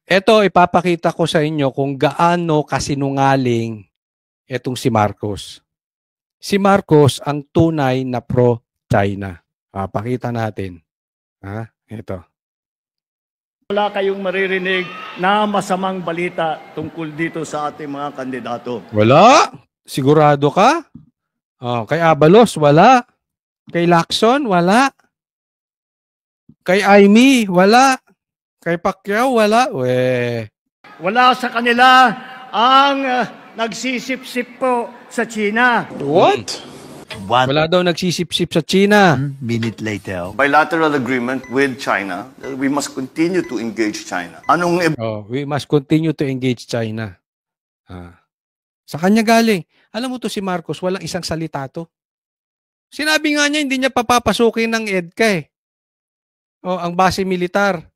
Ito, ipapakita ko sa inyo kung gaano kasinungaling itong si Marcos. Si Marcos ang tunay na pro-China. Pakita natin. Ito. Wala kayong maririnig na masamang balita tungkol dito sa ating mga kandidato. Wala? Sigurado ka? Kay Abalos, wala. Kay Lacson, wala. Kay Aimee, wala. Kay Pacquiao, wala. Wala sa kanila ang nagsisip-sip po sa China. What? Wala daw nagsisip-sip sa China. 1 minute later. Bilateral agreement with China, we must continue to engage China. We must continue to engage China. Sa kanya galing. Alam mo to si Marcos, walang isang salita to. Sinabi nga niya, hindi niya papapasukin ng EDCA eh. Ang base militar.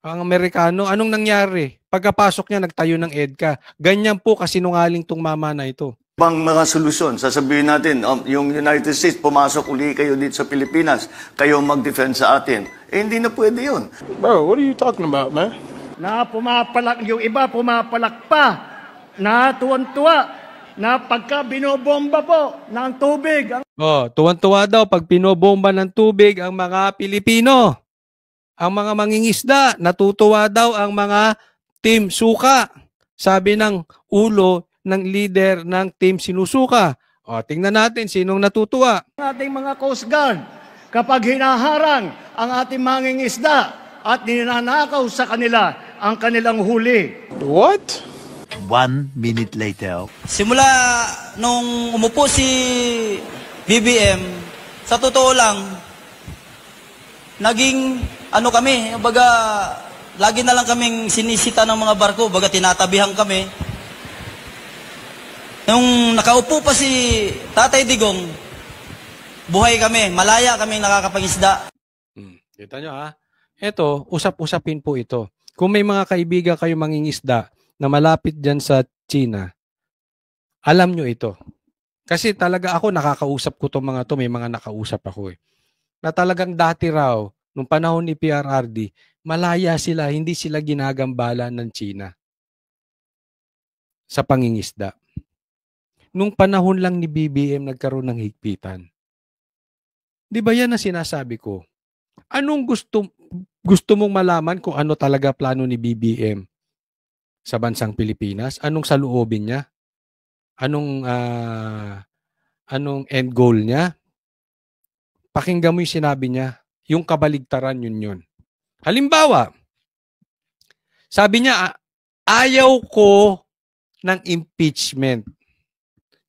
Ang Amerikano, anong nangyari? Pagkapasok niya, nagtayo ng EDCA. Ganyan po kasinungaling tong mama na ito. Bang mga solusyon, sasabihin natin, yung United States, pumasok uli kayo dito sa Pilipinas, kayo mag-defend sa atin. Hindi na pwede yun. Bro, what are you talking about, man? Na pumapalak, yung iba pumapalak pa, na tuwan-tuwa, na pagka binobomba po ng tubig. Tuwan-tuwa daw pag pinobomba ng tubig ang mga Pilipino. Ang mga mangingisda, natutuwa daw ang mga Team Suka. Sabi ng ulo ng leader ng Team Sinusuka. Tingnan natin sinong natutuwa. Ang ating mga Coast Guard, kapag hinaharang ang ating mangingisda at ninanakaw sa kanila ang kanilang huli. What? 1 minute later. Simula nung umupo si BBM, sa totoo lang, naging kami, baga lagi na lang kaming sinisita ng mga barko, baga tinatabihan kami. Nung nakaupo pa si Tatay Digong, buhay kami, malaya kami nakakapangisda. Kita nyo Ito, usap-usapin po ito. Kung may mga kaibigan kayo mangingisda na malapit dyan sa China, alam nyo ito. Kasi talaga ako nakakausap ko itong mga to, may mga nakausap ako na talagang dati raw, nung panahon ni PRRD, malaya sila, hindi sila ginagambala ng China sa pangingisda. Nung panahon lang ni BBM nagkaroon ng higpitan. Di ba yan ang sinasabi ko? Anong gusto mong malaman kung ano talaga plano ni BBM sa bansang Pilipinas? Anong saloobin niya? Anong end goal niya? Pakinggan mo yung sinabi niya. Yung kabaligtaran yun. Halimbawa, sabi niya, ayaw ko ng impeachment.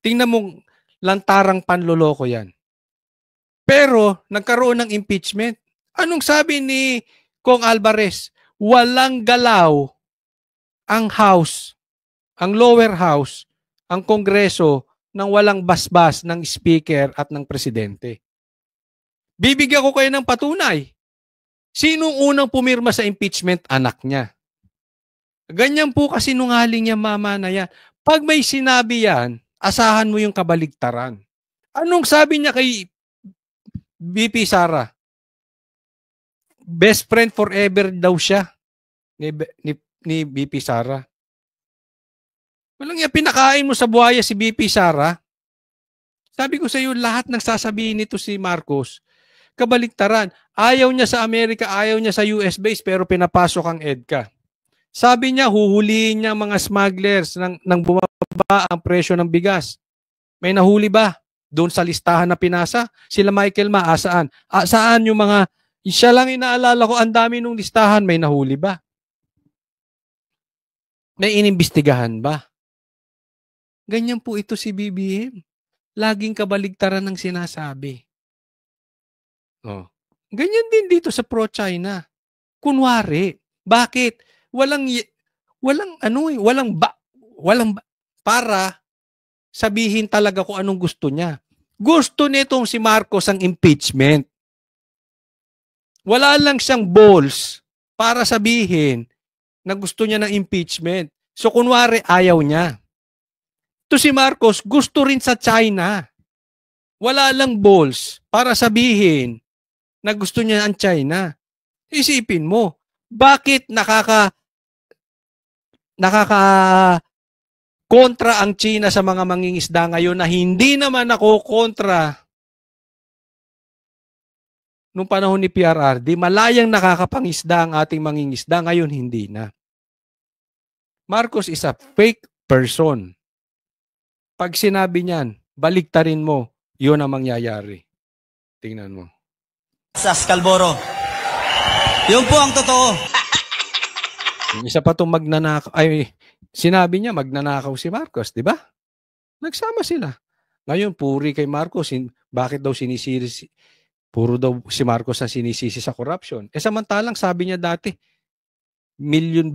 Tingnan mo, lantarang panloloko yan. Pero, nagkaroon ng impeachment. Anong sabi ni Kong Alvarez? Walang galaw ang House, ang lower house, ang Kongreso nang walang basbas ng Speaker at ng Presidente. Bibigyan ko kayo ng patunay. Sinong unang pumirma sa impeachment? Anak niya. Ganyan po kasi nungaling niya mama na yan. Pag may sinabi yan, asahan mo yung kabaligtaran. Anong sabi niya kay BP Sara? Best friend forever daw siya ni BP Sara. Walang yan, pinakain mo sa buhaya si BP Sara. Sabi ko sa iyo, lahat ng sasabihin nito si Marcos, kabaligtaran. Ayaw niya sa Amerika, ayaw niya sa US base, pero pinapasok ang EDCA. Sabi niya, huhulihin niya mga smugglers nang bumaba ang presyo ng bigas. May nahuli ba? Doon sa listahan na pinasa? Sila Michael Ma, saan? Saan yung mga, siya lang inaalala ko, ang dami nung listahan, may nahuli ba? May inimbestigahan ba? Ganyan po ito si BBM. Laging kabaligtaran ng sinasabi. Ganyan din dito sa pro-China. Kunwari, bakit? Walang para sabihin talaga kung anong gusto niya. Gusto nitong si Marcos ang impeachment. Wala lang siyang balls para sabihin na gusto niya ng impeachment. So kunwari ayaw niya. To si Marcos gusto rin sa China. Wala lang balls para sabihin na gusto niya ang China. Isipin mo, bakit kontra ang China sa mga mangingisda ngayon na hindi naman ako kontra nung panahon ni PRRD. Malayang nakakapangisda ang ating mangingisda, ngayon hindi na. Marcos is a fake person. Pag sinabi niyan, baliktarin mo, yun ang mangyayari. Tingnan mo. Sa Scalboro. Yun po ang totoo. Yung isa pa itong magnanakaw, ay sinabi niya magnanakaw si Marcos, di ba? Nagsama sila. Ngayon, puri kay Marcos, bakit daw sinisisi, puro daw si Marcos ang sinisisi sa corruption. Samantalang sabi niya dati, billion,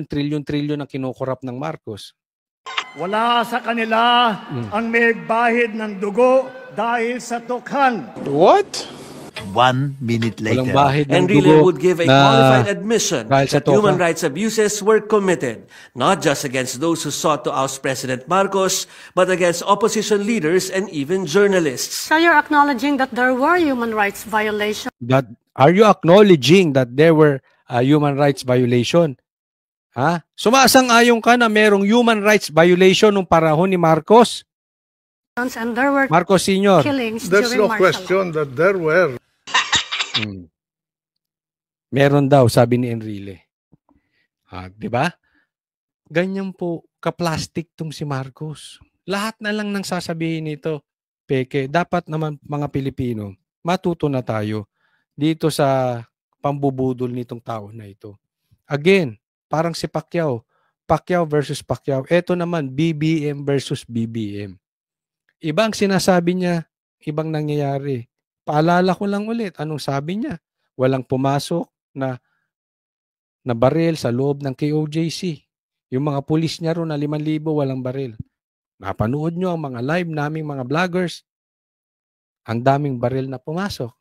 trillion ang kinukorrupt ng Marcos. Wala sa kanila ang may bahid ng dugo dahil sa tukhan. What? 1 minute Walang later. bahid ng Enrile dugo would give a na qualified admission dahil sa that human toka. rights abuses were committed, not just against those who sought to oust President Marcos, but against opposition leaders and even journalists. So you're acknowledging that there were human rights violations? Are you acknowledging that there were human rights violation? Ha? Sumasang-ayon ka na merong human rights violation nung panahon ni Marcos? And there were Marcos Sr. killings There's during no martial law. question that there were. Meron daw, sabi ni Enrile. Di ba? Ganyan po, kaplastic tong si Marcos. Lahat na lang nang sasabihin nito, peke. Dapat naman mga Pilipino, matuto na tayo dito sa pambubudol nitong tao na ito. Again, parang si Pacquiao. Pacquiao versus Pacquiao. Ito naman, BBM versus BBM. Ibang sinasabi niya, ibang nangyayari. Paalala ko lang ulit, anong sabi niya? Walang pumasok na baril sa loob ng KOJC. Yung mga pulis niya ron na 5,000 walang baril. Napanood nyo ang mga live naming mga vloggers. Ang daming baril na pumasok.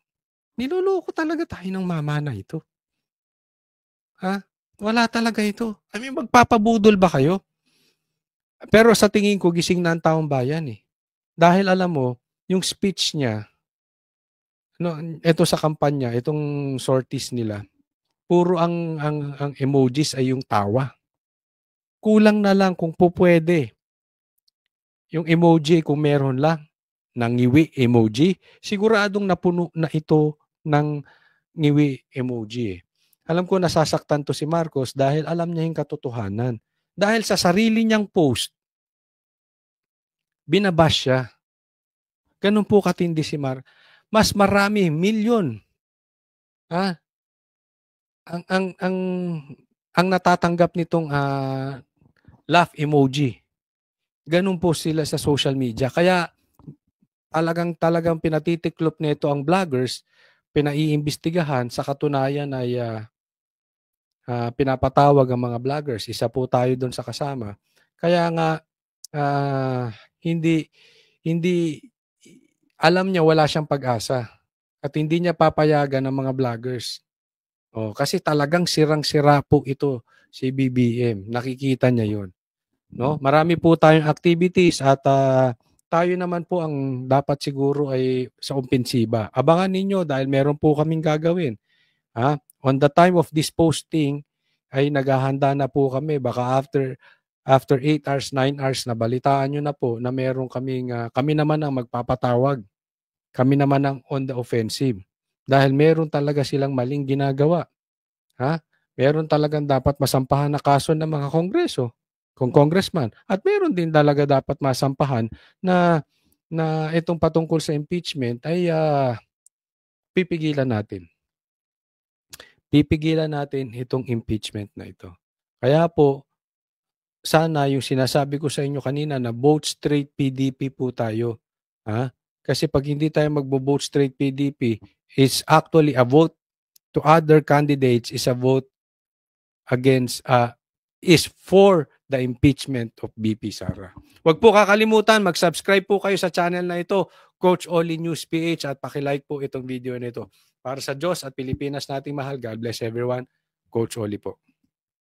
Niloloko talaga tayo ng mama na ito. Ha? Wala talaga ito. I mean, magpapabudol ba kayo? Pero sa tingin ko, gising na ang taong bayan eh. Dahil alam mo, yung speech niya, ito sa kampanya, itong sorties nila, puro ang emojis ay yung tawa. Kulang na lang kung pupwede. Yung emoji, kung meron lang, nangiwi emoji, siguradong napuno na ito ng ngiwi emoji. Alam ko nasasaktan to si Marcos dahil alam niya yung katotohanan. Dahil sa sarili niyang post, binabash siya. Ganun po katindi si mas marami, milyon. Ha? Ang natatanggap nitong laugh emoji. Ganun po sila sa social media. Kaya talagang pinatitiklop nito ang vloggers, pinaiimbestigahan, sa katunayan ay pinapatawag ang mga vloggers. Isa po tayo doon sa kasama. Kaya nga hindi alam niya wala siyang pag-asa at hindi niya papayagan ng mga vloggers. Kasi talagang sirang-sira po ito si BBM. Nakikita niya 'yon. No? Marami po tayong activities at tayo naman po ang dapat siguro ay sa umpensiba. Abangan ninyo dahil meron po kaming gagawin. On the time of this posting ay naghahanda na po kami. Baka after 8 hours, 9 hours na balitaan nyo na po na meron kaming, kami naman ang magpapatawag. Kami naman ang on the offensive. Dahil meron talaga silang maling ginagawa. Meron talagang dapat masampahan na kaso ng mga kongreso, kung congressman. At meron din talaga dapat masampahan na itong patungkol sa impeachment ay pipigilan natin. Pipigilan natin itong impeachment na ito. Kaya po, sana yung sinasabi ko sa inyo kanina na vote straight PDP po tayo. Kasi pag hindi tayo magbo-vote straight PDP, it's actually a vote to other candidates, is a vote against, is for the impeachment of BP Sara. Huwag po kakalimutan, mag-subscribe po kayo sa channel na ito, Coach Oli News PH, at pakilike po itong video na ito. Para sa Diyos at Pilipinas nating mahal, God bless everyone. Coach Oli po.